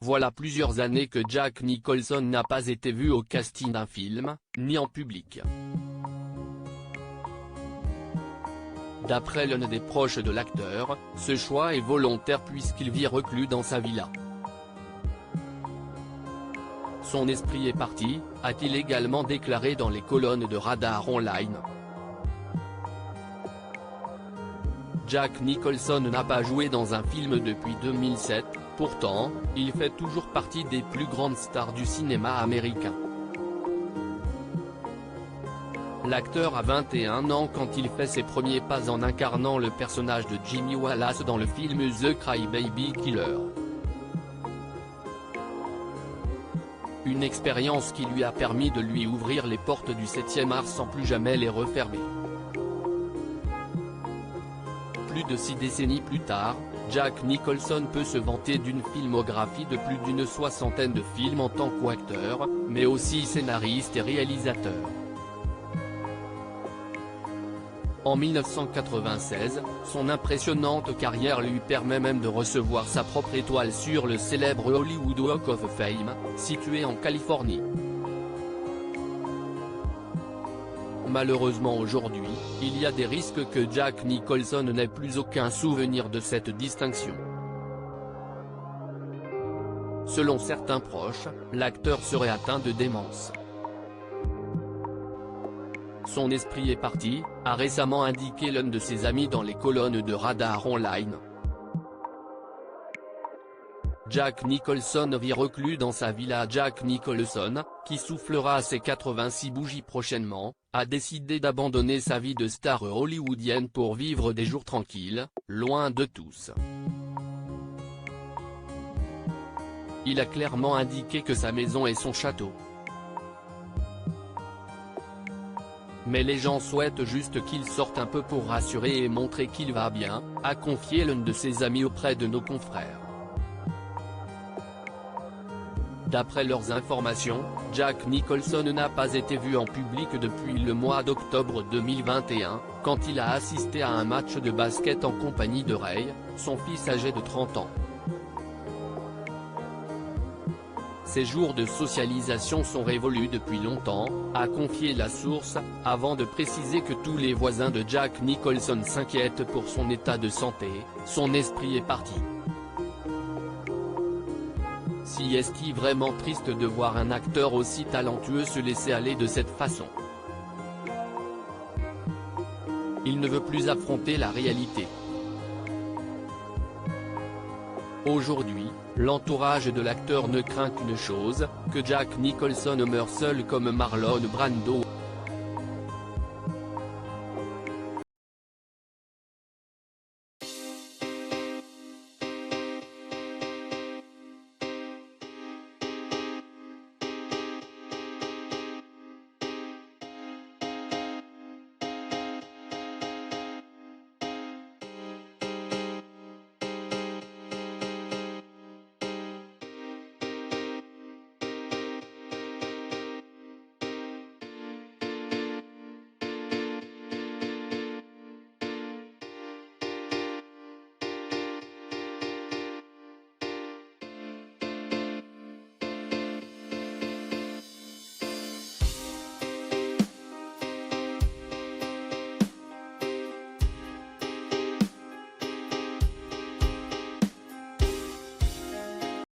Voilà plusieurs années que Jack Nicholson n'a pas été vu au casting d'un film, ni en public. D'après l'un des proches de l'acteur, ce choix est volontaire puisqu'il vit reclus dans sa villa. Son esprit est parti, a-t-il également déclaré dans les colonnes de Radar Online. Jack Nicholson n'a pas joué dans un film depuis 2007, pourtant, il fait toujours partie des plus grandes stars du cinéma américain. L'acteur a 21 ans quand il fait ses premiers pas en incarnant le personnage de Jimmy Wallace dans le film The Cry-Baby Killer. Une expérience qui lui a permis de lui ouvrir les portes du 7e art sans plus jamais les refermer. Plus de 6 décennies plus tard, Jack Nicholson peut se vanter d'une filmographie de plus d'une soixantaine de films en tant qu'acteur, mais aussi scénariste et réalisateur. En 1996, son impressionnante carrière lui permet même de recevoir sa propre étoile sur le célèbre Hollywood Walk of Fame, situé en Californie. Malheureusement aujourd'hui, il y a des risques que Jack Nicholson n'ait plus aucun souvenir de cette distinction. Selon certains proches, l'acteur serait atteint de démence. Son esprit est parti, a récemment indiqué l'un de ses amis dans les colonnes de Radar Online. Jack Nicholson vit reclus dans sa villa. Jack Nicholson, qui soufflera ses 86 bougies prochainement, a décidé d'abandonner sa vie de star hollywoodienne pour vivre des jours tranquilles, loin de tous. Il a clairement indiqué que sa maison est son château. Mais les gens souhaitent juste qu'il sorte un peu pour rassurer et montrer qu'il va bien, a confié l'un de ses amis auprès de nos confrères. D'après leurs informations, Jack Nicholson n'a pas été vu en public depuis le mois d'octobre 2021, quand il a assisté à un match de basket en compagnie de Ray, son fils âgé de 30 ans. Ces jours de socialisation sont révolus depuis longtemps, a confié la source, avant de préciser que tous les voisins de Jack Nicholson s'inquiètent pour son état de santé, son esprit est parti. Si est-il vraiment triste de voir un acteur aussi talentueux se laisser aller de cette façon. Il ne veut plus affronter la réalité. Aujourd'hui, l'entourage de l'acteur ne craint qu'une chose, que Jack Nicholson meure seul comme Marlon Brando.